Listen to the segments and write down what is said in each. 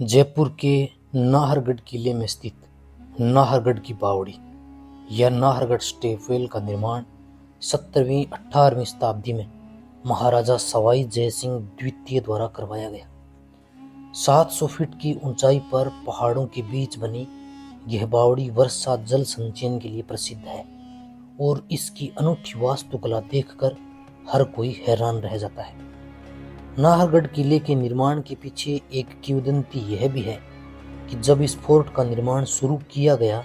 जयपुर के नाहरगढ़ किले में स्थित नाहरगढ़ की बावड़ी या नाहरगढ़ स्टेपवेल का निर्माण 17वीं-18वीं शताब्दी में महाराजा सवाई जयसिंह द्वितीय द्वारा करवाया गया। 700 फीट की ऊंचाई पर पहाड़ों के बीच बनी यह बावड़ी वर्षा जल संचयन के लिए प्रसिद्ध है और इसकी अनूठी वास्तुकला देखकर हर कोई हैरान रह जाता है। नाहरगढ़ किले के निर्माण के पीछे एक किंवदंती यह भी है कि जब इस फोर्ट का निर्माण शुरू किया गया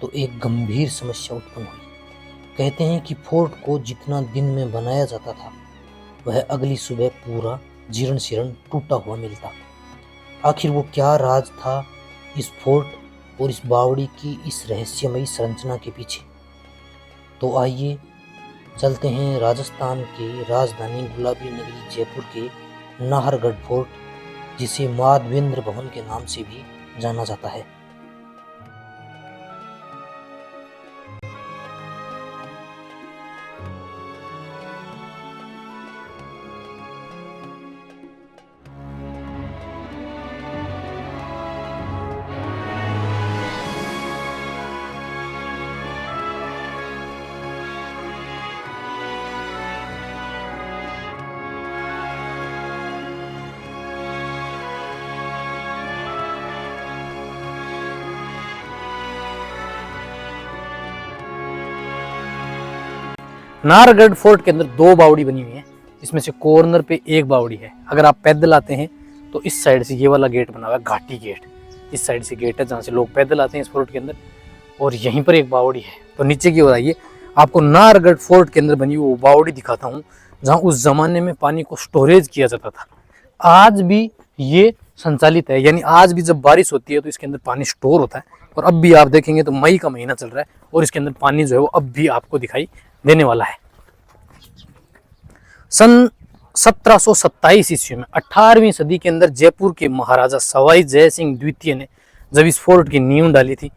तो एक गंभीर समस्या उत्पन्न हुई। कहते हैं कि फोर्ट को जितना दिन में बनाया जाता था वह अगली सुबह पूरा जीर्ण शीर्ण टूटा हुआ मिलता। आखिर वो क्या राज था इस फोर्ट और इस बावड़ी की इस रहस्यमयी संरचना के पीछे? तो आइए चलते हैं राजस्थान के राजधानी गुलाबी नगरी जयपुर के नाहरगढ़ फोर्ट, जिसे माधवेंद्र भवन के नाम से भी जाना जाता है। नाहरगढ़ फोर्ट के अंदर दो बावड़ी बनी हुई है, इसमें से कॉर्नर पे एक बावड़ी है। अगर आप पैदल आते हैं तो इस साइड से ये वाला गेट बना हुआ है, घाटी गेट। इस साइड से गेट है जहाँ से लोग पैदल आते हैं इस फोर्ट के अंदर, और यहीं पर एक बावड़ी है। तो नीचे की ओर आइए, आपको नाहरगढ़ फोर्ट के अंदर बनी हुई वो बावड़ी दिखाता हूँ जहाँ उस जमाने में पानी को स्टोरेज किया जाता था। आज भी ये संचालित है, यानी आज भी जब बारिश होती है तो इसके अंदर पानी स्टोर होता है। और अब भी आप देखेंगे तो मई का महीना चल रहा है और इसके अंदर पानी जो है वो अब भी आपको दिखाई देने वाला है। सन 1727 ईस्वी में 18वीं सदी के अंदर जयपुर के महाराजा सवाई जयसिंह द्वितीय ने जब इस फोर्ट की नींव डाली थी,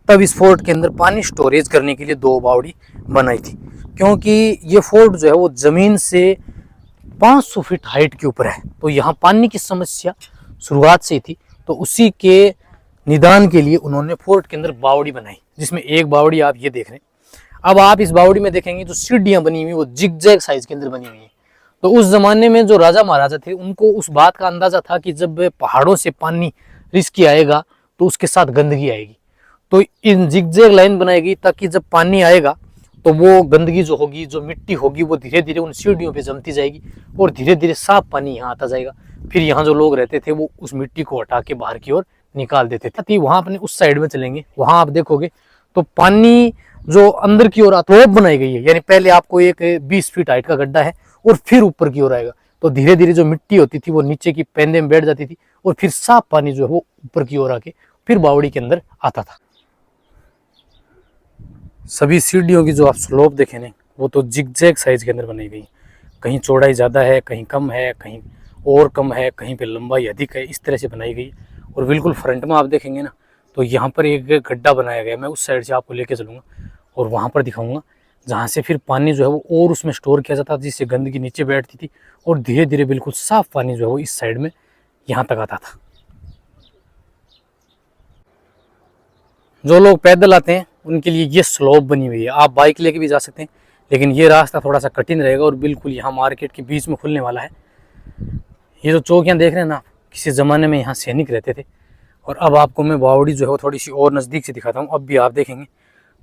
तब इस फोर्ट के अंदर पानी स्टोरेज करने के लिए दो बावड़ी बनाई थी। क्योंकि ये फोर्ट जो है वो जमीन से 500 फीट हाइट के ऊपर है, तो यहाँ पानी की समस्या शुरुआत से ही थी। तो उसी के निदान के लिए उन्होंने फोर्ट के अंदर बावड़ी बनाई, जिसमें एक बावड़ी आप ये देख रहे हैं। अब आप इस बावड़ी में देखेंगे जो सीढ़ियां बनी हुई वो जिगजैग साइज के अंदर बनी हुई है। तो उस जमाने में जो राजा महाराजा थे उनको उस बात का अंदाजा था कि जब पहाड़ों से पानी रिसकी आएगा तो उसके साथ गंदगी आएगी, तो इन जिगजैग लाइन बनाएगी ताकि जब पानी आएगा तो वो गंदगी जो होगी, जो मिट्टी होगी, वो धीरे धीरे उन सीढ़ियों पे जमती जाएगी और धीरे धीरे साफ पानी यहाँ आता जाएगा। फिर यहाँ जो लोग रहते थे वो उस मिट्टी को हटा के बाहर की ओर निकाल देते थे। वहां अपने उस साइड में चलेंगे, वहां आप देखोगे तो पानी जो अंदर की ओर आता है बनाई गई है, यानी पहले आपको एक 20 फीट हाइट का गड्ढा है और फिर ऊपर की ओर आएगा। तो धीरे धीरे जो मिट्टी होती थी वो नीचे की पेंदे में बैठ जाती थी और फिर साफ पानी जो है वो ऊपर की ओर आके फिर बावड़ी के अंदर आता था। सभी सीढ़ियों की जो आप स्लोप देखें ना, वो तो जिगजैग साइज के अंदर बनाई गई। कहीं चौड़ाई ज़्यादा है, कहीं कम है, कहीं और कम है, कहीं पे लंबाई अधिक है, इस तरह से बनाई गई। और बिल्कुल फ्रंट में आप देखेंगे ना तो यहाँ पर एक गड्ढा बनाया गया। मैं उस साइड से आपको लेके चलूँगा और वहाँ पर दिखाऊंगा जहाँ से फिर पानी जो है वो और उसमें स्टोर किया जाता था, जिससे गंदगी नीचे बैठती थी और धीरे धीरे बिल्कुल साफ पानी जो है वो इस साइड में यहाँ तक आता था। जो लोग पैदल आते हैं उनके लिए ये स्लोप बनी हुई है। आप बाइक लेके भी जा सकते हैं, लेकिन ये रास्ता थोड़ा सा कठिन रहेगा और बिल्कुल यहाँ मार्केट के बीच में खुलने वाला है। ये जो चौकियाँ देख रहे हैं ना, किसी ज़माने में यहाँ सैनिक रहते थे। और अब आपको मैं बावड़ी जो है वो थोड़ी सी और नज़दीक से दिखाता हूँ। अब भी आप देखेंगे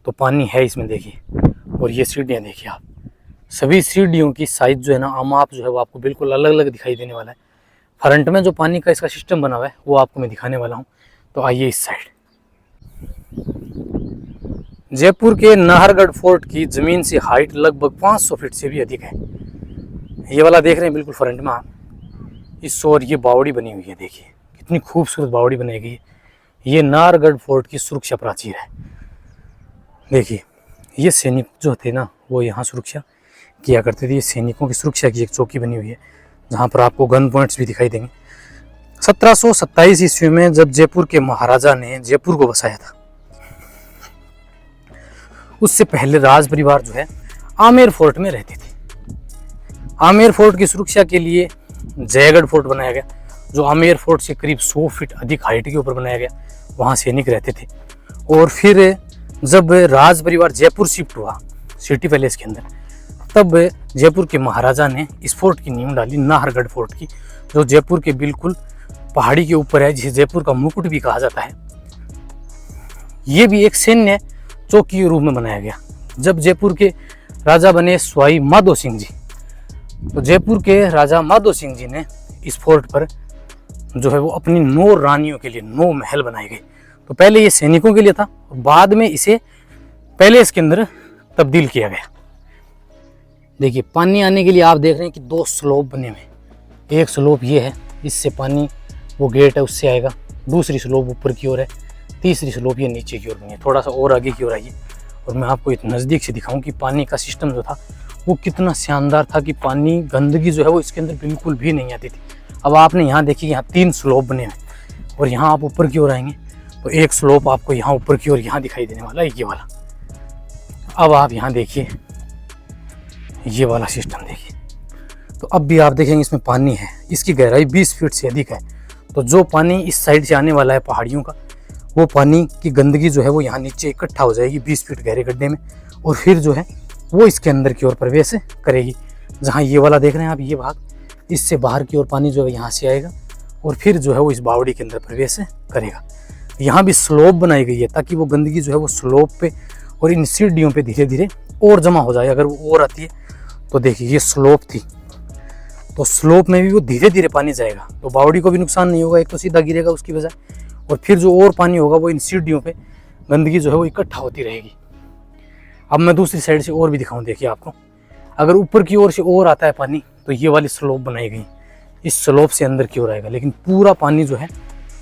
तो पानी है इसमें, देखिए। और ये सीढ़ियाँ देखिए आप, सभी सीढ़ियों की साइज जो है ना, आमाप जो है वो आपको बिल्कुल अलग अलग दिखाई देने वाला है। फ्रंट में जो पानी का इसका सिस्टम बना हुआ है वो आपको मैं दिखाने वाला हूँ। तो आइए इस साइड। जयपुर के नाहरगढ़ फोर्ट की ज़मीन से हाइट लगभग 500 फीट से भी अधिक है। ये वाला देख रहे हैं बिल्कुल फ्रंट में आप, इस ओर ये बावड़ी बनी हुई है। देखिए कितनी खूबसूरत बावड़ी बनाई गई है। ये नाहरगढ़ फोर्ट की सुरक्षा प्राचीर है। देखिए ये सैनिक जो थे ना वो यहाँ सुरक्षा किया करते थे। ये सैनिकों की सुरक्षा की एक चौकी बनी हुई है जहाँ पर आपको गन पॉइंट्स भी दिखाई देंगे। 1727 ईस्वी में जब जयपुर के महाराजा ने जयपुर को बसाया था, उससे पहले राज परिवार जो है आमेर फोर्ट में रहते थे। आमेर फोर्ट की सुरक्षा के लिए जयगढ़ फोर्ट बनाया गया। जो आमेर फोर्ट से करीब 100 फीट अधिक हाइट के ऊपर बनाया गया, वहाँ सैनिक रहते थे। और फिर जब राज परिवार जयपुर शिफ्ट हुआ सिटी पैलेस के अंदर, तब जयपुर के महाराजा ने इस फोर्ट की नींव डाली, नाहरगढ़ फोर्ट की, जो जयपुर के बिल्कुल पहाड़ी के ऊपर है, जिसे जयपुर का मुकुट भी कहा जाता है। ये भी एक सैन्य चौकी के रूप में बनाया गया। जब जयपुर के राजा बने सवाई माधो सिंह जी, तो जयपुर के राजा माधो सिंह जी ने इस फोर्ट पर जो है वो अपनी 9 रानियों के लिए 9 महल बनाए गए। तो पहले ये सैनिकों के लिए था, बाद में इसे पैलेस के अंदर तब्दील किया गया। देखिए पानी आने के लिए आप देख रहे हैं कि 2 स्लोप बने हुए। एक स्लोप ये है, इससे पानी वो गेट है उससे आएगा, दूसरी स्लोप ऊपर की ओर है, तीसरी स्लोप ये नीचे की ओर बनी है, थोड़ा सा और आगे की ओर आइए और मैं आपको इतना नज़दीक से दिखाऊं कि पानी का सिस्टम जो था वो कितना शानदार था कि पानी गंदगी जो है वो इसके अंदर बिल्कुल भी नहीं आती थी। अब आपने यहाँ देखिए, यहाँ 3 स्लोप बने हैं और यहाँ आप ऊपर की ओर आएंगे तो एक स्लोप आपको यहाँ ऊपर की ओर यहाँ दिखाई देने वाला है, ये वाला। अब आप यहाँ देखिए, ये वाला सिस्टम देखिए, तो अब भी आप देखेंगे इसमें पानी है, इसकी गहराई 20 फीट से अधिक है। तो जो पानी इस साइड से आने वाला है पहाड़ियों का, वो पानी की गंदगी जो है वो यहाँ नीचे इकट्ठा हो जाएगी 20 फीट गहरे गड्ढे में, और फिर जो है वो इसके अंदर की ओर प्रवेश करेगी। जहाँ ये वाला देख रहे हैं आप, ये भाग, इससे बाहर की ओर पानी जो है यहाँ से आएगा और फिर जो है वो इस बावड़ी के अंदर प्रवेश करेगा। यहाँ भी स्लोप बनाई गई है ताकि वो गंदगी जो है वो स्लोप पे और इन सीढ़ियों पे धीरे धीरे और जमा हो जाए। अगर वो और आती है तो देखिए ये स्लोप थी, तो स्लोप में भी वो धीरे धीरे पानी जाएगा, तो बावड़ी को भी नुकसान नहीं होगा, एक तो सीधा गिरेगा उसकी बजाय, और फिर जो और पानी होगा वो इन सीढ़ियों पे गंदगी जो है वो इकट्ठा होती रहेगी। अब मैं दूसरी साइड से और भी दिखाऊं, देखिए आपको, अगर ऊपर की ओर से और आता है पानी तो ये वाली स्लोप बनाई गई, इस स्लोप से अंदर की ओर आएगा, लेकिन पूरा पानी जो है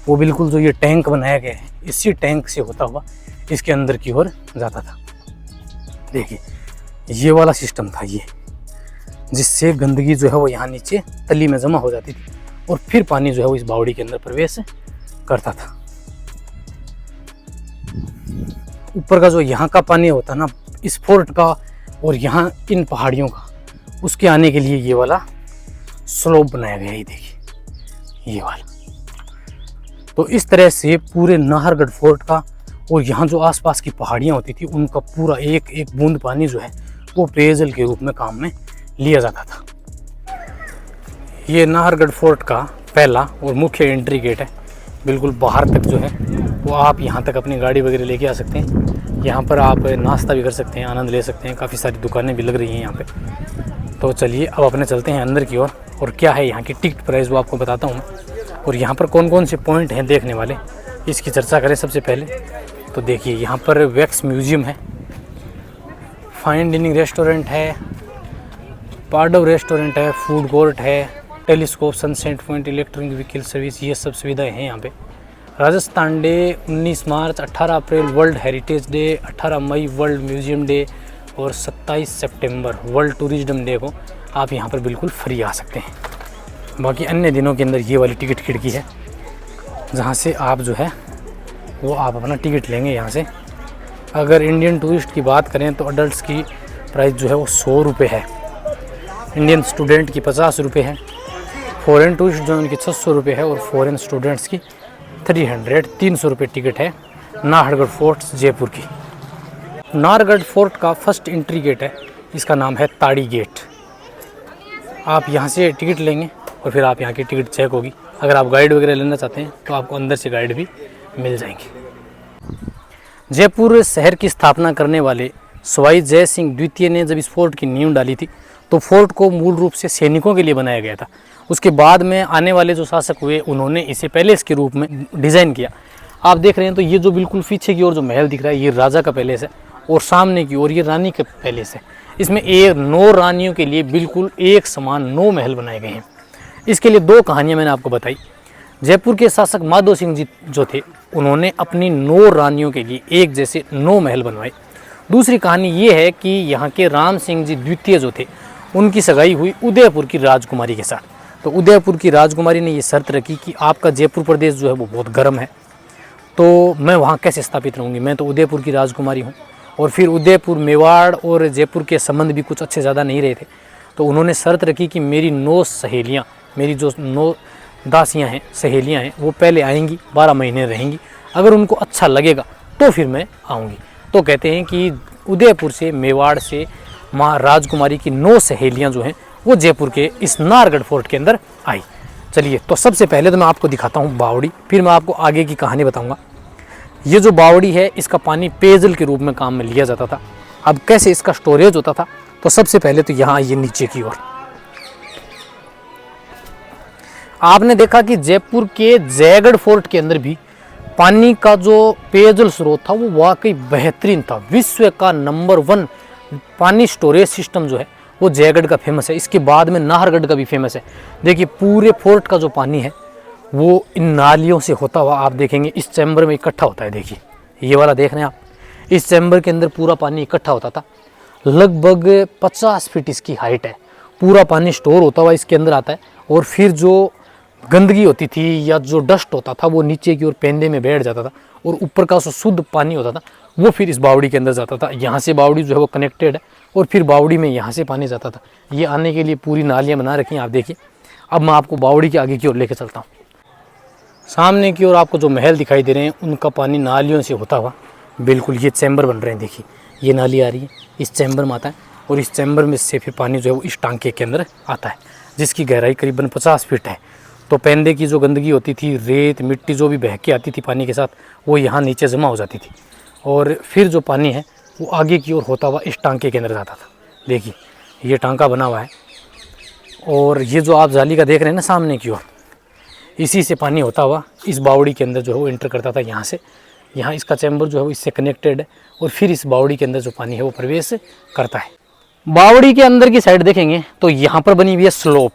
वो बिल्कुल जो ये टैंक बनाया गया है, इसी टैंक से होता हुआ इसके अंदर की ओर जाता था। देखिए ये वाला सिस्टम था ये, जिससे गंदगी जो है वो यहाँ नीचे तली में जमा हो जाती थी और फिर पानी जो है वो इस बावड़ी के अंदर प्रवेश करता था। ऊपर का जो यहाँ का पानी होता ना इस फोर्ट का और यहाँ इन पहाड़ियों का, उसके आने के लिए ये वाला स्लोप बनाया गया है, देखिए ये वाला। तो इस तरह से पूरे नाहरगढ़ फोर्ट का और यहाँ जो आसपास की पहाड़ियाँ होती थी उनका पूरा एक एक बूंद पानी जो है वो पेयजल के रूप में काम में लिया जाता था। ये नाहरगढ़ फोर्ट का पहला और मुख्य एंट्री गेट है, बिल्कुल बाहर तक जो है वो आप यहाँ तक अपनी गाड़ी वगैरह लेके आ सकते हैं। यहाँ पर आप नाश्ता भी कर सकते हैं, आनंद ले सकते हैं, काफ़ी सारी दुकानें भी लग रही हैं यहाँ पे। तो चलिए अब अपने चलते हैं अंदर की ओर, और क्या है यहाँ की टिकट प्राइस वो आपको बताता हूँ मैं, और यहाँ पर कौन कौन से पॉइंट हैं देखने वाले इसकी चर्चा करें। सबसे पहले तो देखिए यहाँ पर वैक्स म्यूजियम है, फाइन डाइनिंग रेस्टोरेंट है, पार्डव रेस्टोरेंट है, फूड कोर्ट है, telescope, sunset point, electric vehicle service, ये सब सुविधाएं हैं यहाँ पे। राजस्थान डे 19 मार्च, 18 अप्रैल वर्ल्ड हेरिटेज डे, 18 मई वर्ल्ड म्यूजियम डे और 27 सितंबर वर्ल्ड टूरिज्म डे को आप यहाँ पर बिल्कुल फ्री आ सकते हैं। बाकी अन्य दिनों के अंदर ये वाली टिकट खिड़की है, जहाँ से आप जो है वो आप अपना टिकट लेंगे यहाँ से। अगर इंडियन टूरिस्ट की बात करें तो अडल्ट की प्राइस जो है वो 100 रुपये है, इंडियन स्टूडेंट की 50 रुपये है, फॉरेन टूरिस्ट जो है उनकी 600 रुपये है, और फॉरेन स्टूडेंट्स की 300 रुपये टिकट है नाहरगढ़ फोर्ट जयपुर की। नाहरगढ़ फोर्ट का फर्स्ट एंट्री गेट है, इसका नाम है ताड़ी गेट। आप यहाँ से टिकट लेंगे और फिर आप यहाँ की टिकट चेक होगी। अगर आप गाइड वगैरह लेना चाहते हैं तो आपको अंदर से गाइड भी मिल जाएंगे। जयपुर शहर की स्थापना करने वाले सवाई जय सिंह द्वितीय ने जब इस फोर्ट की नींव डाली थी तो फोर्ट को मूल रूप से सैनिकों के लिए बनाया गया था। उसके बाद में आने वाले जो शासक हुए उन्होंने इसे पैलेस के रूप में डिज़ाइन किया। आप देख रहे हैं तो ये जो बिल्कुल पीछे की ओर जो महल दिख रहा है ये राजा का पैलेस है, और सामने की ओर ये रानी का पैलेस है। इसमें 9 रानियों के लिए बिल्कुल एक समान 9 महल बनाए गए हैं। इसके लिए 2 कहानियाँ मैंने आपको बताई। जयपुर के शासक माधो सिंह जी जो थे उन्होंने अपनी 9 रानियों के लिए एक जैसे 9 महल बनवाए। दूसरी कहानी ये है कि यहाँ के राम सिंह जी द्वितीय जो थे उनकी सगाई हुई उदयपुर की राजकुमारी के साथ। तो उदयपुर की राजकुमारी ने ये शर्त रखी कि आपका जयपुर प्रदेश जो है वो बहुत गर्म है, तो मैं वहाँ कैसे स्थापित रहूँगी, मैं तो उदयपुर की राजकुमारी हूँ। और फिर उदयपुर, मेवाड़ और जयपुर के संबंध भी कुछ अच्छे ज़्यादा नहीं रहे थे, तो उन्होंने शर्त रखी कि मेरी 9 सहेलियाँ, मेरी जो 9 दासियां हैं, सहेलियां हैं, वो पहले आएंगी, 12 महीने रहेंगी, अगर उनको अच्छा लगेगा तो फिर मैं आऊँगी। तो कहते हैं कि उदयपुर से, मेवाड़ से माँ राजकुमारी की 9 सहेलियाँ जो हैं वो जयपुर के इस नाहरगढ़ फोर्ट के अंदर आई। चलिए, तो सबसे पहले तो मैं आपको दिखाता हूँ बावड़ी, फिर मैं आपको आगे की कहानी बताऊँगा। ये जो बावड़ी है, इसका पानी पेयजल के रूप में काम में लिया जाता था। अब कैसे इसका स्टोरेज होता था, तो सबसे पहले तो यहाँ ये नीचे की ओर आपने देखा कि जयपुर के जयगढ़ फोर्ट के अंदर भी पानी का जो पेयजल स्रोत था वो वाकई बेहतरीन था। विश्व का नंबर 1 पानी स्टोरेज सिस्टम जो है वो जयगढ़ का फेमस है। इसके बाद में नाहरगढ़ का भी फेमस है। देखिए, पूरे फोर्ट का जो पानी है वो इन नालियों से होता हुआ आप देखेंगे इस चैम्बर में इकट्ठा होता है। देखिए, ये वाला देख रहे हैं आप, इस चैम्बर के अंदर पूरा पानी इकट्ठा होता था। लगभग 50 फीट इसकी हाइट है। पूरा पानी स्टोर होता हुआ इसके अंदर आता है, और फिर जो गंदगी होती थी या जो डस्ट होता था वो नीचे की ओर पेंदे में बैठ जाता था, और ऊपर का जो शुद्ध पानी होता था वो फिर इस बावड़ी के अंदर जाता था। यहाँ से बावड़ी जो है वो कनेक्टेड है, और फिर बावड़ी में यहाँ से पानी जाता था। ये आने के लिए पूरी नालियाँ बना रखी हैं, आप देखिए। अब मैं आपको बावड़ी के आगे की ओर लेकर चलता हूँ। सामने की ओर आपको जो महल दिखाई दे रहे हैं उनका पानी नालियों से होता हुआ बिल्कुल ये चैम्बर बन रहे हैं। देखिए, ये नाली आ रही है, इस चैम्बर में आता है, और इस चैम्बर में से फिर पानी जो है वो इस टांके के अंदर आता है, जिसकी गहराई करीबन 50 फीट है। तो पेंदे की जो गंदगी होती थी, रेत मिट्टी जो भी बह के आती थी पानी के साथ, वो यहाँ नीचे जमा हो जाती थी, और फिर जो पानी है वो आगे की ओर होता हुआ इस टांके के अंदर जाता था। देखिए, ये टांका बना हुआ है, और ये जो आप जाली का देख रहे हैं ना सामने की ओर, इसी से पानी होता हुआ इस बावड़ी के अंदर जो है वो एंटर करता था यहाँ से। यहाँ इसका चैम्बर जो है वो इससे कनेक्टेड है, और फिर इस बावड़ी के अंदर जो पानी है वो प्रवेश करता है। बावड़ी के अंदर की साइड देखेंगे तो यहाँ पर बनी हुई है स्लोप।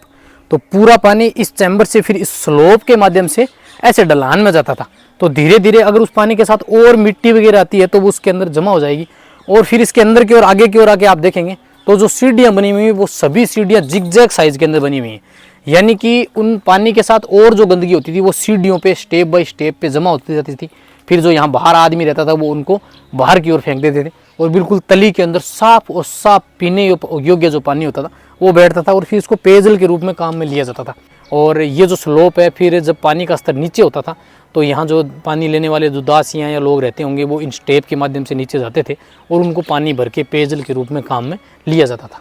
तो पूरा पानी इस चैम्बर से फिर इस स्लोप के माध्यम से ऐसे ढलान में जाता था। तो धीरे धीरे अगर उस पानी के साथ और मिट्टी वगैरह आती है तो वो उसके अंदर जमा हो जाएगी, और फिर इसके अंदर की ओर आगे की ओर आके आप देखेंगे तो जो सीढ़ियाँ बनी हुई हैं वो सभी सीढ़ियाँ जिगजैग साइज के अंदर बनी हुई हैं। यानी कि उन पानी के साथ और जो गंदगी होती थी वो सीढ़ियों पे स्टेप बाय स्टेप पे जमा होती जाती थी। फिर जो यहाँ बाहर आदमी रहता था वो उनको बाहर की ओर फेंक देते थे, और बिल्कुल तली के अंदर साफ और साफ पीने योग्य जो पानी होता था वो बैठता था, और फिर इसको पेयजल के रूप में काम में लिया जाता था। और ये जो स्लोप है, फिर जब पानी का स्तर नीचे होता था तो यहाँ जो पानी लेने वाले जो दासियाँ या लोग रहते होंगे वो इन स्टेप के माध्यम से नीचे जाते थे, और उनको पानी भर के पेयजल के रूप में काम में लिया जाता था।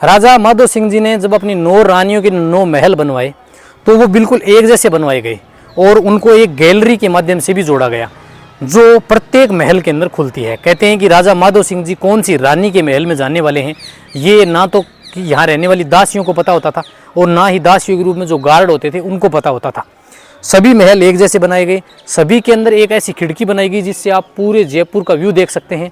राजा माधो सिंह जी ने जब अपनी 9 रानियों के 9 महल बनवाए तो वो बिल्कुल एक जैसे बनवाए गए, और उनको एक गैलरी के माध्यम से भी जोड़ा गया जो प्रत्येक महल के अंदर खुलती है। कहते हैं कि राजा माधो सिंह जी कौन सी रानी के महल में जाने वाले हैं ये ना तो कि यहाँ रहने वाली दासियों को पता होता था, और ना ही दासियों के रूप में जो गार्ड होते थे उनको पता होता था। सभी महल एक जैसे बनाए गए, सभी के अंदर एक ऐसी खिड़की बनाई गई जिससे आप पूरे जयपुर का व्यू देख सकते हैं।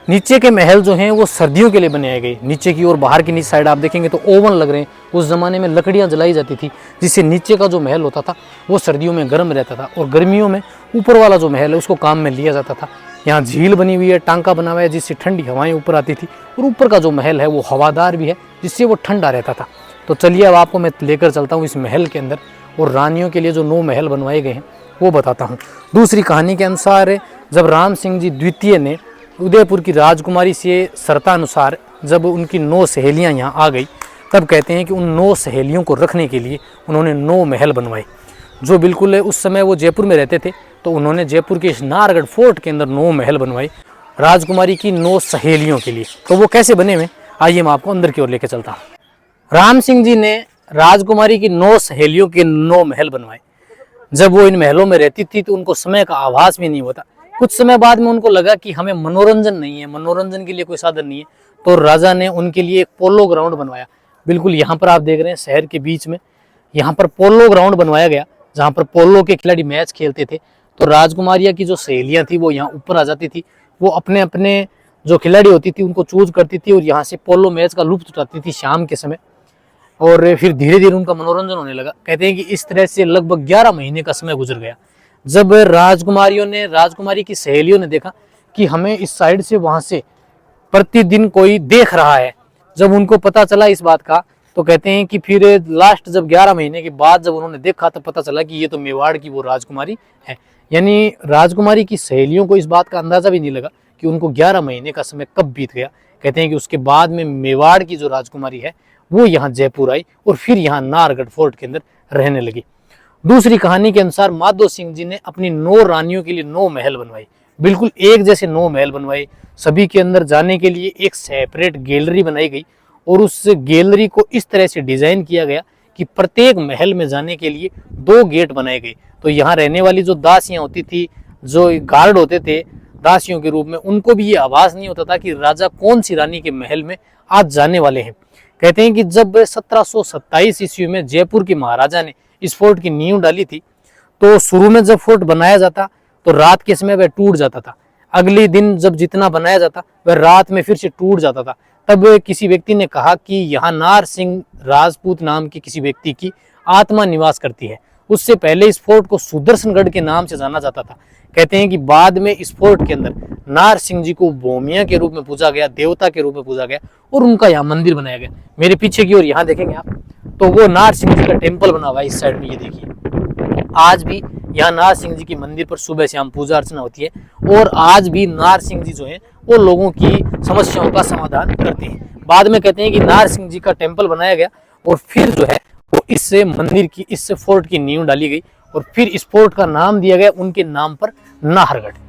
नीचे के महल जो हैं वो सर्दियों के लिए बनाए गए। नीचे की ओर बाहर की नीचे साइड आप देखेंगे तो ओवन लग रहे हैं। उस ज़माने में लकड़ियाँ जलाई जाती थी, जिससे नीचे का जो महल होता था वो सर्दियों में गर्म रहता था, और गर्मियों में ऊपर वाला जो महल है उसको काम में लिया जाता था। यहाँ झील बनी हुई है, टांका बना हुआ है जिससे ठंडी हवाएं ऊपर आती थी, और ऊपर का जो महल है वो हवादार भी है जिससे वो ठंडा रहता था। तो चलिए अब आपको मैं लेकर चलता हूँ इस महल के अंदर, और रानियों के लिए जो 9 महल बनवाए गए हैं वो बताता हूँ। दूसरी कहानी के अनुसार जब राम सिंह जी द्वितीय ने उदयपुर की राजकुमारी से शर्तानुसार जब उनकी 9 सहेलियाँ यहाँ आ गई, तब कहते हैं कि उन 9 सहेलियों को रखने के लिए उन्होंने 9 महल बनवाए, जो बिल्कुल उस समय वो जयपुर में रहते थे। तो उन्होंने जयपुर के इस नाहरगढ़ फोर्ट के अंदर 9 महल बनवाए राजकुमारी की 9 सहेलियों के लिए। तो वो कैसे बने हुए, आइए मैं आपको अंदर की ओर लेकर चलता हूँ। राम सिंह जी ने राजकुमारी की 9 सहेलियों के 9 महल बनवाए। जब वो इन महलों में रहती थी तो उनको समय का आभास भी नहीं होता। कुछ समय बाद में उनको लगा कि हमें मनोरंजन नहीं है, मनोरंजन के लिए कोई साधन नहीं है, तो राजा ने उनके लिए एक पोलो ग्राउंड बनवाया। बिल्कुल यहाँ पर आप देख रहे हैं शहर के बीच में यहाँ पर पोलो ग्राउंड बनवाया गया, जहाँ पर पोलो के खिलाड़ी मैच खेलते थे। तो राजकुमारियाँ की जो सहेलियाँ थी वो यहाँ ऊपर आ जाती थी, वो अपने अपने जो खिलाड़ी होती थी उनको चूज करती थी और यहाँ से पोलो मैच का लुत्फ उठाती थी शाम के समय, और फिर धीरे धीरे उनका मनोरंजन होने लगा। कहते हैं कि इस तरह से लगभग 11 महीने का समय गुजर गया। जब राजकुमारी की सहेलियों ने देखा कि हमें इस साइड से वहां से प्रतिदिन कोई देख रहा है, जब उनको पता चला इस बात का, तो कहते हैं कि फिर लास्ट जब 11 महीने के बाद जब उन्होंने देखा तो पता चला कि ये तो मेवाड़ की वो राजकुमारी है। यानी राजकुमारी की सहेलियों को इस बात का अंदाजा भी नहीं लगा कि उनको 11 महीने का समय कब बीत गया। कहते हैं कि उसके बाद में मेवाड़ की जो राजकुमारी है वो यहाँ जयपुर आई और फिर यहाँ नाहरगढ़ फोर्ट के अंदर रहने लगी। दूसरी कहानी के अनुसार माधो सिंह जी ने अपनी 9 रानियों के लिए 9 महल बनवाए, बिल्कुल एक जैसे 9 महल बनवाए। सभी के अंदर जाने के लिए एक सेपरेट गैलरी बनाई गई और उस गैलरी को इस तरह से डिजाइन किया गया कि प्रत्येक महल में जाने के लिए 2 गेट बनाए गए। तो यहाँ रहने वाली जो दासियां होती थी, जो गार्ड होते थे दासियों के रूप में, उनको भी ये आवाज नहीं होता था कि राजा कौन सी रानी के महल में आज जाने वाले हैं। कहते हैं कि जब 1727 ईस्वी में जयपुर के महाराजा ने इस फोर्ट की नींव डाली थी, तो शुरू में जब फोर्ट बनाया जाता तो रात के समय वह टूट जाता था। अगले दिन जब जितना बनाया जाता वह रात में फिर से टूट जाता था। तब किसी व्यक्ति ने कहा कि यहाँ नार सिंह राजपूत नाम के किसी व्यक्ति की आत्मा निवास करती है। उससे पहले इस फोर्ट को सुदर्शनगढ़ के नाम से जाना जाता था। कहते हैं कि बाद में इस फोर्ट के अंदर नार सिंह जी को भूमिया के रूप में पूजा गया, देवता के रूप में पूजा गया और उनका यहाँ मंदिर बनाया गया। मेरे पीछे की ओर यहाँ देखेंगे आप तो वो नार सिंह जी का टेम्पल बना हुआ है इस साइड में, ये देखिए। आज भी यहाँ नार सिंह जी की मंदिर पर सुबह शाम पूजा अर्चना होती है और आज भी नार सिंह जी जो है वो लोगों की समस्याओं का समाधान करते हैं। बाद में कहते हैं कि नार सिंह जी का टेम्पल बनाया गया और फिर जो है वो इससे मंदिर की, इससे फोर्ट की नींव डाली गई और फिर इस फोर्ट का नाम दिया गया उनके नाम पर, नाहरगढ़।